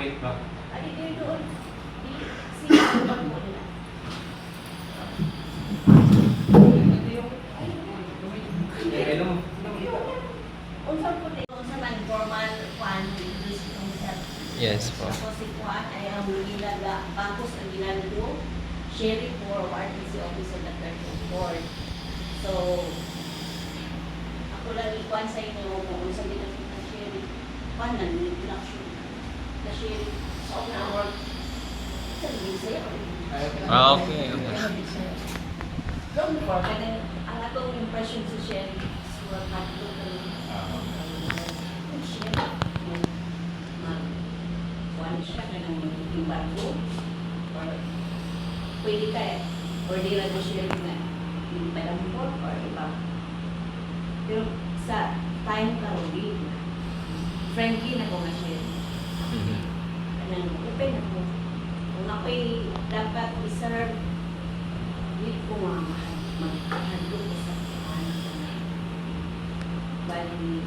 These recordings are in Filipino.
Wait ba? Ay, di doon. Sino ba mo nila? Hello. Unsang po din. Unsang non-formal kwan, English itong self. Yes po. Tapos si kwan ay ang ginagawa, bakos ang ginagawa, sharing for RTC office of the Third Board. So, ako lang ikuan sa inyo kung unsang ginagawa ng sharing. Kwan na, introduction na sharing. So, ako na work. Sabihin sa'yo. Okay. Don't work. And then, ang atong impression sa sharing is what happened to me. Kuhan siya ka ng embargo or pwede ka or di lang mo siya na hindi pa lang po or iba. Pero sa time ka o di, friendly na ko nga siya. Kanang open ako. Kung ako'y dapat i-serve, hindi ko magkahalo ko sa kuhan. Bali,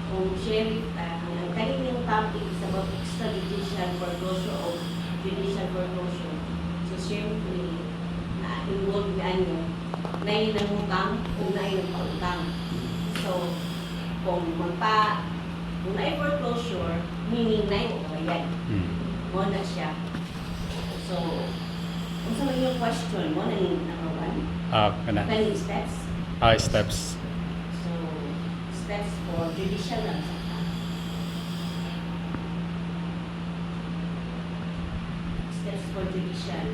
kung sheriff, ang kanilang topic is about extrajudicial foreclosure o judicial foreclosure. So, siyempre, na-involve yan na yun ang utang o na yun ang pautang. So, kung na foreclosure, meaning na yung kabayan. Mo na siya. So, kung sa mga question mo, na yung number one, kaning steps. Steps. So, steps for judicial lang sa steps for judicial.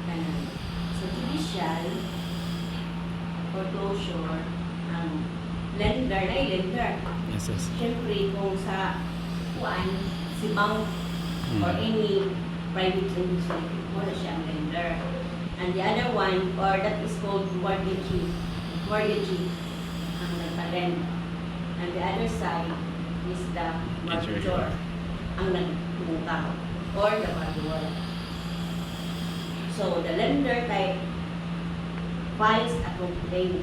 Kanan. So, judicial foreclosure, ang lender na lender. Yes, yes. Siyempre, kung sa kuan, si bank or any private lender, wala siyang lender. And the other one, or that is called mortgagee. Mortgagee, ang nagpa-lend. And the other side is the mortgagor, ang nagpumutang, or the borrower. So, the lender type files a complaint.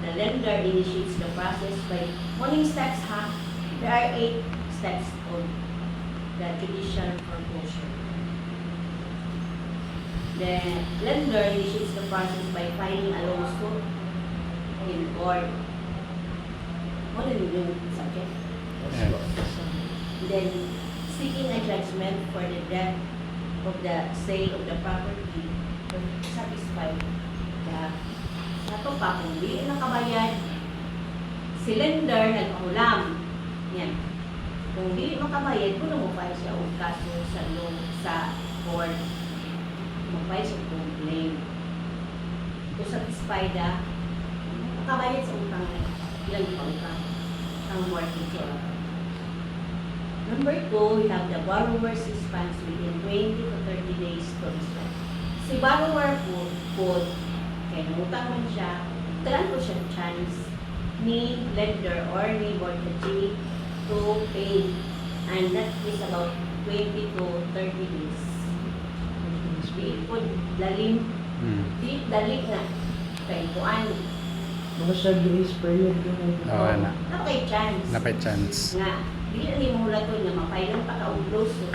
The lender initiates the process by morning steps, ha? There are 8 steps of the judicial foreclosure. The lender initiates the process by filing a lawsuit in court. What is the subject? Then, seeking a judgment for the death of the sale of the property to satisfy the nato pa kung di nakabayad si lender nagpahulam. Yan. Kung di makabayad, kung mo-file siya o kaso sa court, mag-file siya complaint. To satisfy the makabayad sa utang na ilang utang ang mortgagor. Number 2, we have the borrower's response within 20 to 30 days to respond. Si borrower po kaya nangutang man siya, talan ko siya chance ni lender or ni mortgagee to pay, and that is about 20 to 30 days. Di po dalim, di dalig na kay kuan. Mga siya grace period yun. Napay chance. chance. Nga, di na ni mo lato nga mapailan pa ka og so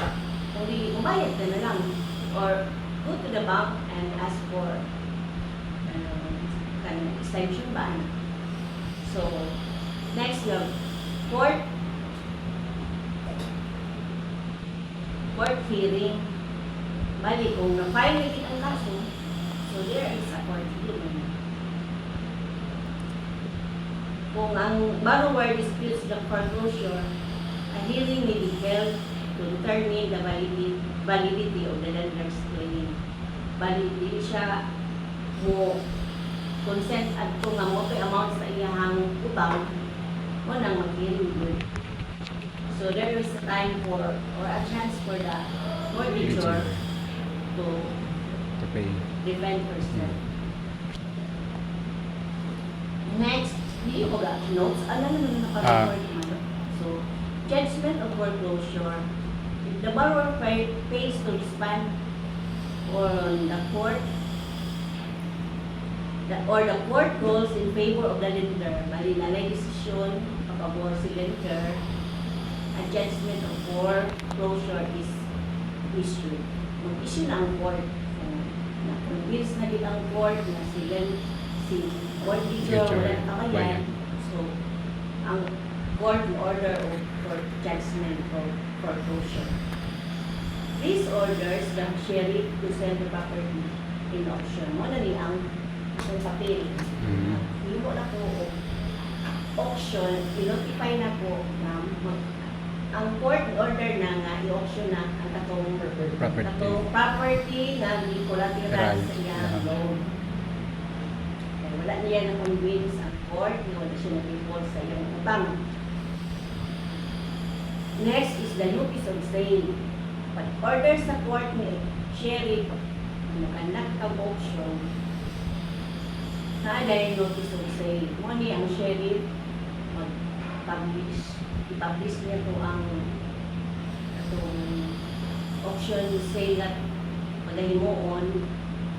kung di mo bayad ka na lang or go to the bank and ask for extension ba? So, next yung court hearing. Bali, kung na-file na ang kaso, so there is a court hearing. Kung ang borrower disputes the foreclosure, a hearing may be held to determine the validity of the lender's claim. Validity siya mo consent at kung nga mo amount sa iyahang utang, mo nang mag-hearing yun. So there is a time for, or a chance for the mortgagor to pay. defend herself. Next, hindi ko ga notes. Alam naman naka-record naman. So, judgment of foreclosure. If the borrower pays to respond on the court, or the court rules in favor of the lender, bali na decision pagpabor si lender, a judgment of foreclosure is issued. Mag-issue na ang court. Na-convince na din ang court na si mortgagor wala kamayan. So, ang court order for judgment of foreclosure. These orders the sheriff to sell the property in auction. Mo na ni ang isang papel. Hindi mo na po auction, i-notify na po na ang court order na nga i-auction na ang katong property na di collateral sa iyang loan. Kaya wala niya na convince ang court na wala siya nag-default sa iyong utang. Next is the notice of sale. Pag-order sa court ni sheriff na conduct ang auction, na yung notice of sale. Muna ang sheriff mag-publish. I-publish niya po ang atong auction sale at pagahimoon.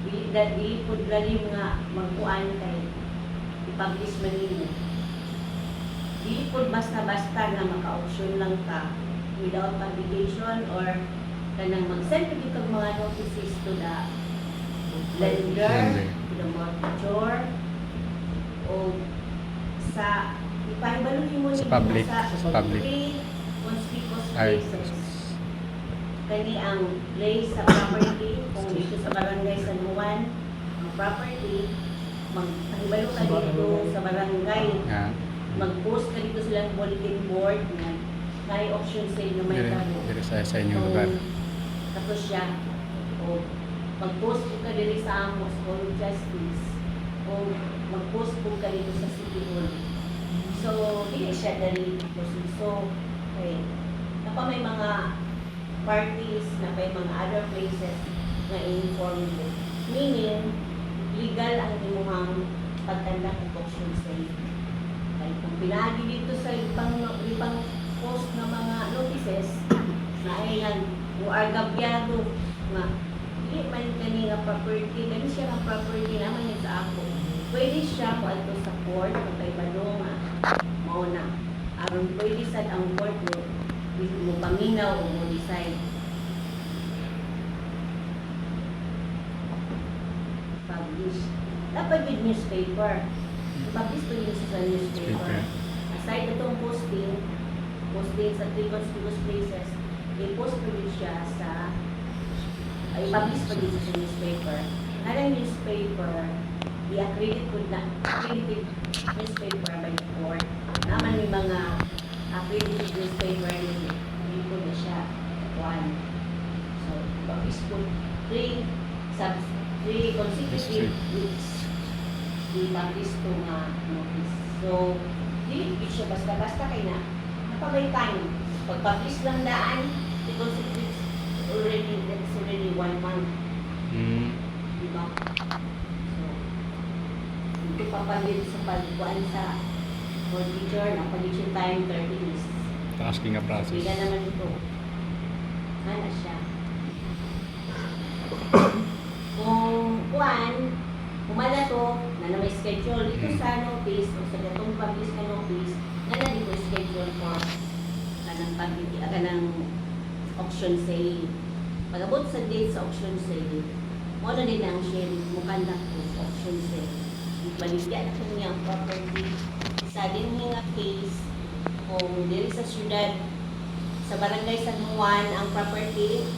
Di po galing nga magpuan kay i-publish man nimo. Di po basta-basta na maka-auction lang ka without publication or kanang mag-send ka mga notices to the lender, to the mortgagor, o sa ipahibaluhin mo Sa public. conspicuous Ay. places. Kani ang place sa property, kung dito sa barangay San Juan, ang property, magpahibalo ka dito sa barangay, mag-post ka dito silang bulletin board na may auction sale na may tabo. Dire sa inyong lugar. Tapos siya, o mag-post po ka dito sa Amos Hall of Justice, o mag-post po ka dito sa City Hall. So, hindi siya dali proceed. So, okay, napa may mga parties na may mga other places na i-inform mo. Meaning, legal ang imuhang pagtanda ng auction sale. Kaya kung pinagi dito sa ibang post na mga notices na ay nag-gabyado nga hindi man kanina property, kani siya ang property naman yun sa ako. Pwede siya kung ato sa court, magkaibalo nga, mauna. Aron pwede sad ang court mo paminaw o mo decide. Publish. Dapat with newspaper. Publish ko yun sa newspaper. Aside itong posting sa 3 conspicuous places, i-post ko din siya sa i-publish ko din sa newspaper. Narang newspaper, i-accredit ko na accredited newspaper by the court. Naman may mga accredited newspaper hindi ko na siya one. So, i-publish ko 3 consecutive weeks i-publish ko nga notice. So, hindi siya basta-basta kay na napabay time. Pag-publish lang daan, because it's already 1 month. Diba? So, ito papalit sa pagbuan sa mortgagor, na-publishing time 30 days. Asking a process. Bila naman ito. Sana siya. Kung kumala to, na may schedule dito sa notice, o sa gatong publish na notice, na dito schedule for kanang auction sale. Pag-abot sa date sa auction sale, mo na din ang sheriff mo conduct to auction sale. Baligyan na kanya ang property. Sa din nga case, kung diri sa syudad, sa barangay San Juan ang property,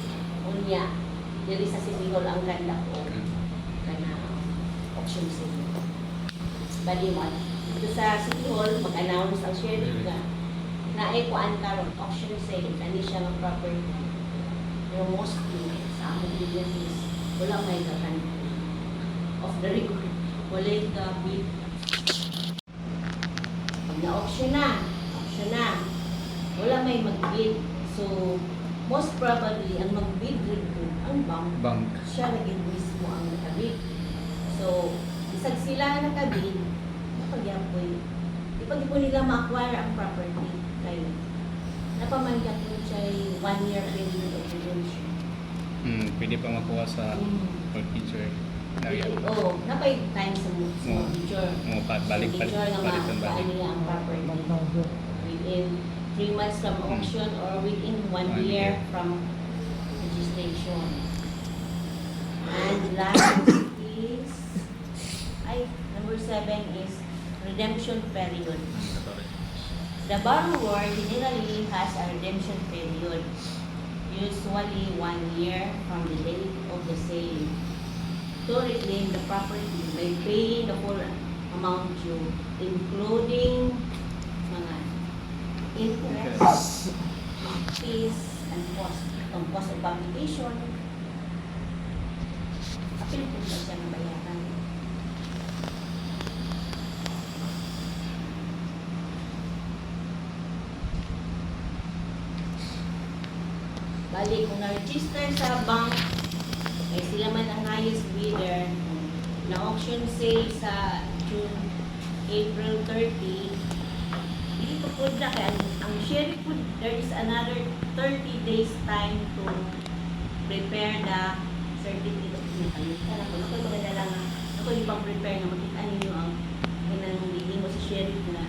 unya, diri sa City Hall ang conduct o auction sale. Baliwan. Dito sa City Hall, mag-announce ang sheriff na ay kuan karon auction sale, kani siya ng property. Pero mostly, sa among business, wala may kakan of the record. Wala yung bid. Pag na-auction na, wala may mag-bid. So, most probably, ang mag-bid rin ang bank. Siya naging mismo ang nakabid. So, isag sila nakabid, napagyapoy. Ipag po nila ma-acquire ang property. Kaya, napamangyak mo siya 1 year period of redemption. Pwede pa makuha sa mortgagor. Oo, napay time sa mortgagor. Balik Mortgagor nga balikan makuhaan nila ang property within 3 months from auction or within 1 1 year year. from registration. And last is, number 7 is redemption period. The borrower generally has a redemption period, usually 1 year from the date of the sale, to reclaim the property by paying the full amount due, including mga interest, fees, and cost. Ang cost of application, apil po ba siya ng bayaran? Bali, kung na-register sa bank, eh sila man ang highest bidder, na auction sale sa April 30, dito po na kaya ang sheriff po, there is another 30 days time to prepare the certificate of nakalimutan ako. Ako yung mga lang, ako yung pang-prepare na makita ninyo ang hinanggiging mo sa sheriff na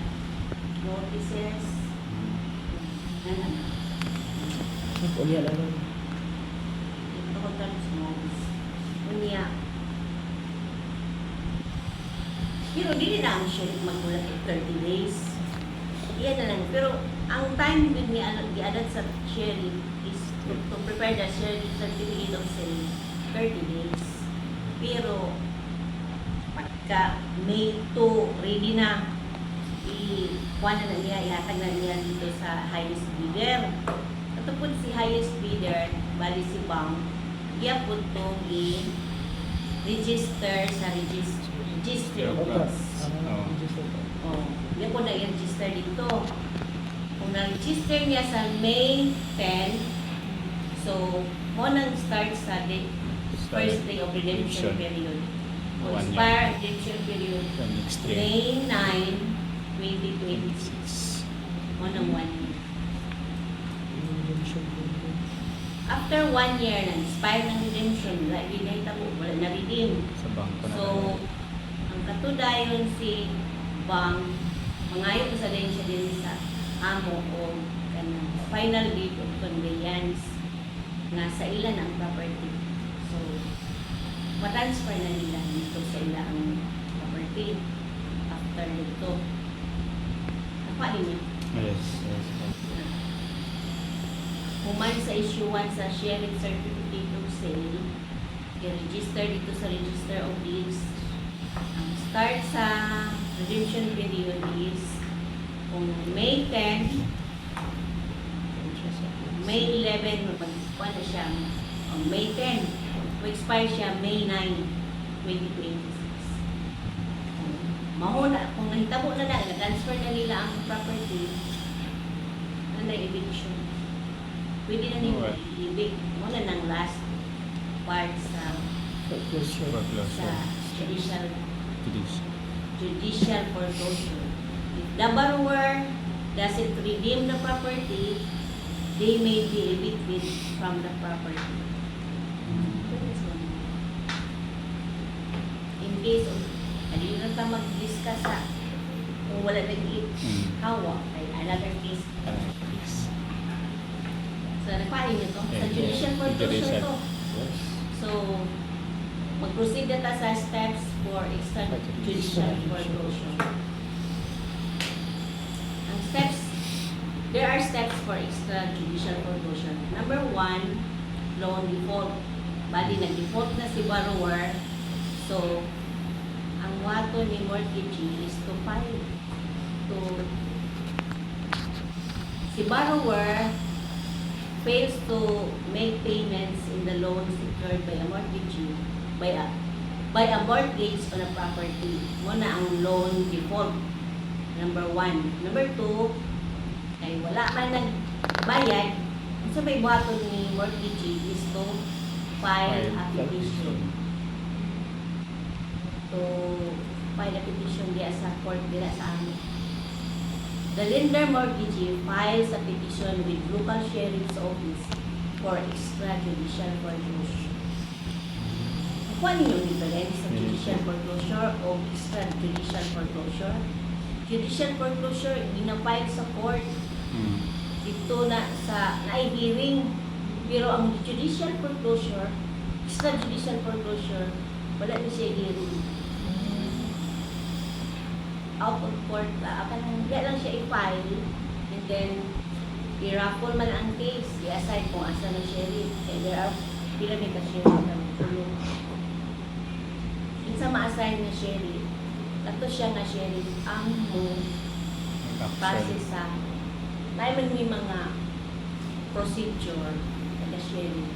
notices. Unya lang. Ito ko terms mo. Unya. Pero hindi na ang sheriff magmulat ng 30 days. Iyan na lang. Pero ang time din niya giadat sa sheriff is to prepare the sheriff certificate of sale 30 days. Pero pagka May 2 ready na, i-kuha na niya, ihatag na niya dito sa highest bidder. Ito po si highest bidder, bali si bank, iya po itong i-register sa registry Okay. office. Oo. Oh, yan po na i-register dito. Kung na-register niya sa May 10, so, mo nang start sa first day of redemption period. O 1 year. expire redemption period, The next year. May 9, 2026. Mo nang 1 year. After 1 year na expire ng redemption, lagi na itabo, wala na redeem. Sa bangko na. So, ang katudayon si bank, mangayo ko sa din siya din sa amo o kanang final date of conveyance nga sa ilan ang property. So, matransfer na nila dito sa ilan ang property after dito. Nakuha niyo? Yes, yes. Human sa issuance sa sheriff certificate of sale, i-register dito sa Register of Deeds. Ang start sa redemption period is kung May 10, May 11, magpagpuan na siya. May 10, kung expire siya May 9, 2026. Mahuna, kung nahitabo na na-transfer na nila ang property, ano na eviction. Pwede na nila Alright. i-evict. Muna ng last part sa Foreclosure. judicial Judicial. judicial foreclosure. If the borrower doesn't redeem the property, they may be evicted from the property. In case of, hindi na ka mag-discuss sa kung wala nag-hawa, ay another case. Yes. So, nagpahin nyo to. Sa Okay. judicial foreclosure Judicial. to. So, mag-proceed na ta sa steps for extrajudicial foreclosure. Ang steps, there are steps for extrajudicial foreclosure. Number 1, loan default. Bali, nag-default na si borrower. So, ang wato ni mortgagee is to file. Si borrower fails to make payments in the loan secured by a mortgagee, by a mortgage on a property. Muna ang loan default. Number 1. Number 2, ay wala man nagbayad. Ang sabay buhaton ni mortgagee is to file a petition. To file a petition diya sa court diya sa amin. The lender mortgagee files a petition with local sheriff's office for extrajudicial foreclosure. Kung ano yung difference sa judicial foreclosure o extrajudicial foreclosure? Judicial foreclosure, ginapile sa court. dito na sa hearing. Pero ang judicial foreclosure, extrajudicial foreclosure, wala na siya hearing. Out of court, kaya lang siya i-file, and then i-raffle man ang case, i-assign kung asa ng sheriff. And there are pila may ka-sheriff na tulong. Minsan ma-assign na sheriff, nato siya nga sheriff ang base sa naman may mga procedure na sheriff.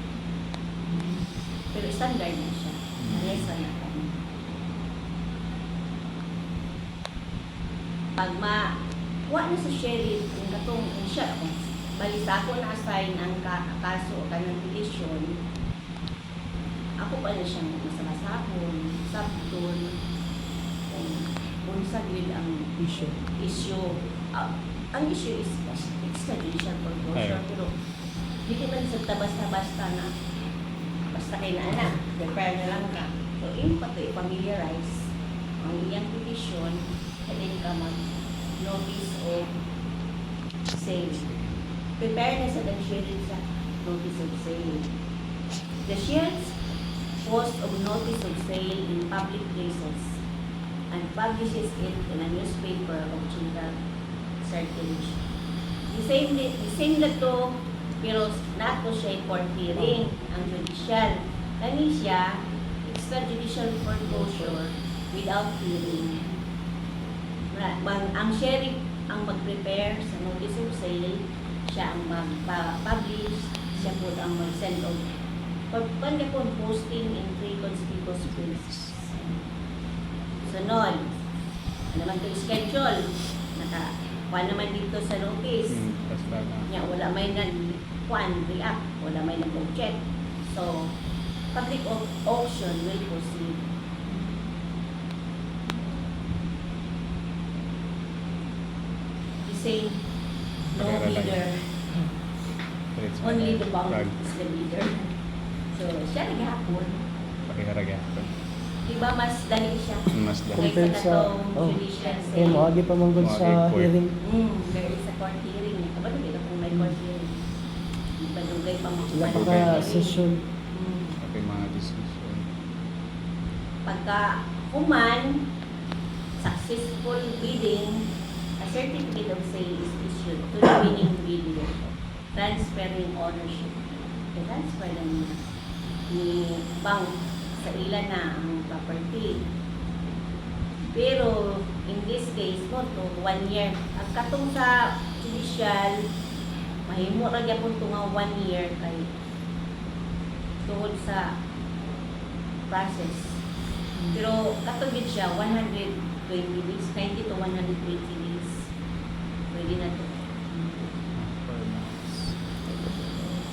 Pero standard na siya. Nalesa na kami. Pag wa na sa sheriff, yung katong siya, bali sa ako na-assign ang kaso o kanyang petisyon, ako pa na siyang masamasakon, sabton, kung sa gil ang issue. Ang issue is extrajudicial foreclosure, pero hindi man sa basta-basta na basta kay na prepare na lang ka. So, yung pato i-familiarize ang iyang petition, and then ka mag-notice of sale. Prepare na sa sheriff sa notice of sale. The sheriff post of notice of sale in public places and publishes it in a newspaper of general circulation. The same na to, pero nato siya court hearing, ang judicial. Kani siya, extrajudicial foreclosure without hearing. Ang sheriff ang mag-prepare sa notice of sale, siya ang mag-publish, siya po ang mag-send of pagpanda po posting in 3 conspicuous places. Sunod, ano naman ito schedule? Kuha naman dito sa notice. Basta na. Nya, wala may react, wala may nag-object. So, public auction will proceed. The same, no Pagkara lang. bidder. Diretso na. Only the bank Rag. is the bidder. So, siya naghapon. Pakiharagya. Diba mas dali siya? Mas dali. Compared Kaysa sa- katong judicial Eh, sale. maagi pa man gud sa Maagi, court. hearing. Very sa court hearing. Kabalo kita kung may court hearing. Padugay pa mo. Sila pa ka session. Okay, mga decision. Pagka human, successful bidding, a certificate of sale is issued to the winning bidder, transferring ownership. Transfer na ni bank sa ila na ang property. Pero, in this case, mo to 1 year. Ang katong sa judicial, mahimo ra gyapon to nga 1 year kay tungod sa process. Pero katong gid siya 120 days, 90 to 120 days. Pwede na to.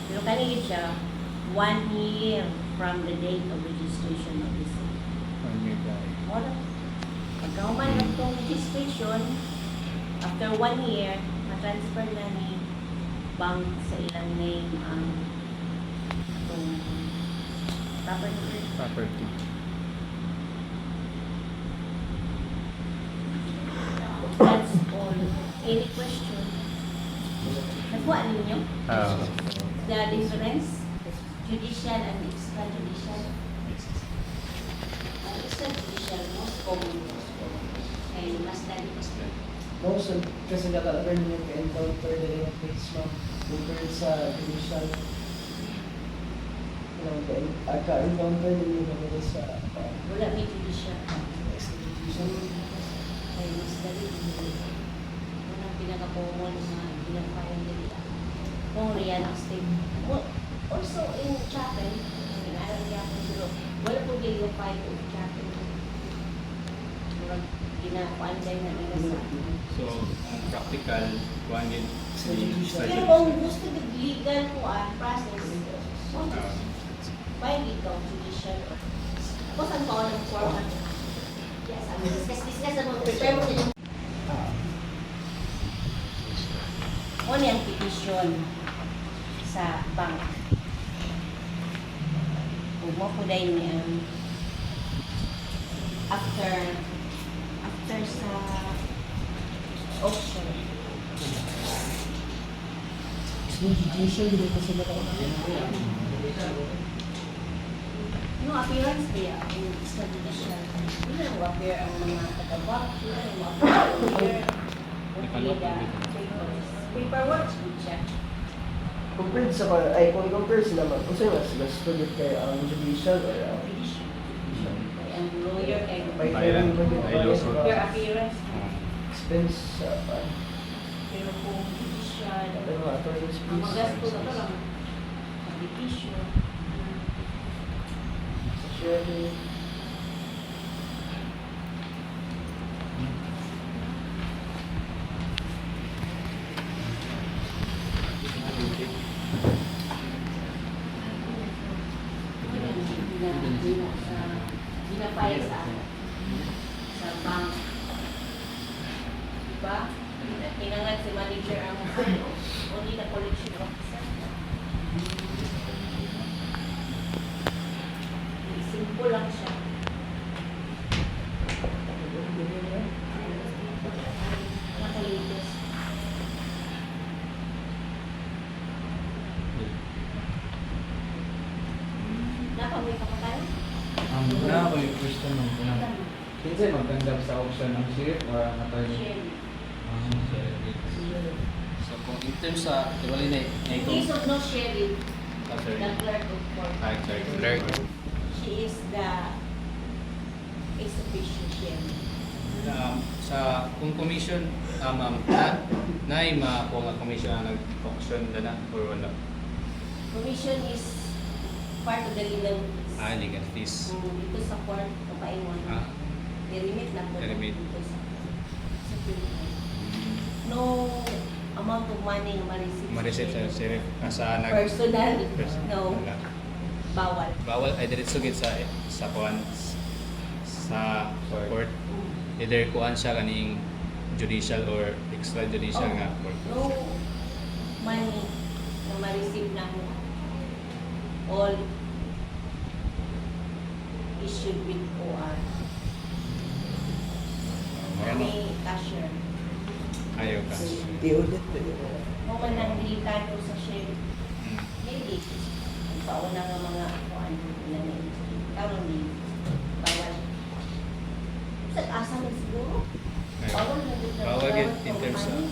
Pero kani gid siya 1 year from the date of registration of the sale. Wala. Pagkahuman na itong registration, after 1 year, ma-transfer na ni bank sa ilang name ang itong property. Property. That's all. Any question? Nagbuha ninyo? The difference? Judicial and extrajudicial. Ang extrajudicial, most common. Kaya mas dali. Most of, kasi naka-learn yung ka-encounter na yung case mo compared sa judicial. Ka-encounter din yung mga sa Wala may judicial. extradition. Kaya mas dali. Unang pinaka-common na pinag-file nila. Kung real estate. Also in chapel, aral niya ako silo. Wala po yung file of chapel. Murag ginakuanday na nila sa So, practical, kuhan din si pero kung gusto ng legal po process, file ikaw, judicial. Ako saan pa ako ng format? Yes, discuss ang prepare mo na yung ano yung petition sa bank. Kung mo po dahil niya after sa auction. Yung judicial, hindi ko sila ako. No appearance kaya ang sa judicial. Hindi lang appear ang mga taga-back, hindi lang appear. Paperwork, good siya. Compared sa, kung compare sila man, kung sa'yo mas gusto dito kay ang judicial or ang Ang lawyer kay Bayaran. Ay, lawsuit. your appearance. expense sa Pero kung judicial, ano, attorney's ang fees. magasto na lang, litigation. Sa sharing. Ginapaya sa bank. Diba? Kinangan si manager ang only the collection officer. Simple lang siya. Nakalitos. Napamoy ka pa tayo? Na ako yung question ng pinang. Kinsay magtanggap sa option ng sheriff or ang attorney? Share. So kung in terms sa kawali na In case of no sheriff, Ah, the sorry. clerk of court. Hi, sorry. Clerk. She is the ex officio sheriff. Sa kung commission, ma'am, naima po nga commission ang nag-auction na na or wala? Commission is part of the legal fees. Legal fees. Dito sa court, kapaingon. Ah. I-remit na po I-remit. dito sa Philippines. No amount of money na ma-receive. Ma-receive sa sheriff. Sa nag... Personal. No. Wala. Bawal. Bawal ay diretso gid sa kuan sa court. Either kuan siya kaning judicial or extrajudicial nga court. No money na ma-receive ng all issued with OR. Ano? May cashier. Ayaw ka. Di ulit. Kung man nang delikado sa sheriff, Mm. hindi. Ang pauna nga mga kuan na karon di bawal. Sa asa man siguro? Bawal na dito. Bawal yun in terms of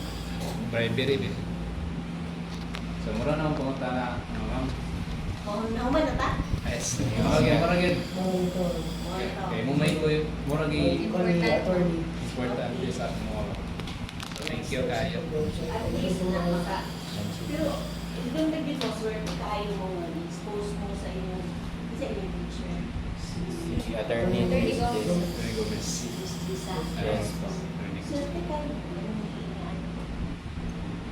bribery din. So mura naman pumunta na ma'am. Oh, nauman na ta? Yes. Mura gyud. Monitor. Okay, mo may ko mura gi Attorney, attorney. importante sa mo. Thank you kayo. At least na maka. Pero, doon na dito, swear, kaayo mo nga, expose mo sa inyong picture. Si attorney. Attorney go. Very good, miss. Visa. Yes. Swerte kayo.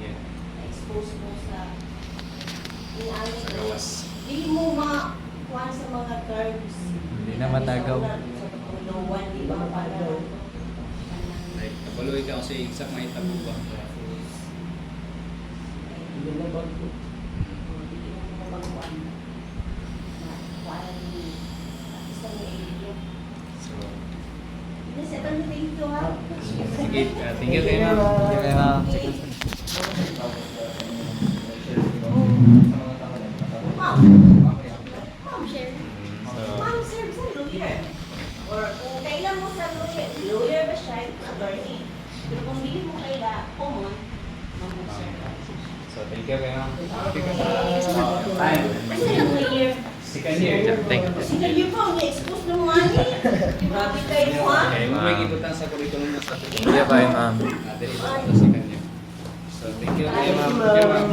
Yeah. Na-expose mo sa inaano Sa gawas. Hindi mo makuha sa mga terms. Hindi na matagaw. Sa pagkuluan, di ba? Para Like, nabaluy ka kasi exact may tapo ba? Hindi na ba? hindi mo magkuhan. Kuhaan ni isang area. So, Kasi ito na thank you ha. sige. Thank you kayo, ma'am. Thank you, ma'am. Ma'am. Ma'am, share. So, Ma'am, sir, sa lawyer. Or kung kailan mo sa lawyer ba siya, attorney. Pero kung hindi mo kailan, common, ma'am, sir. so thank you kayo, ma'am. Time. Kasi lang lawyer. Second year. Thank you. Kasi kayo pa, na-expose ng money. Grabe kayo, ha? Okay, mo may gibutan sa curriculum na sa Thank you kayo, ma'am. Dili sa second year. So, thank you kayo, ma'am. Thank you, ma'am.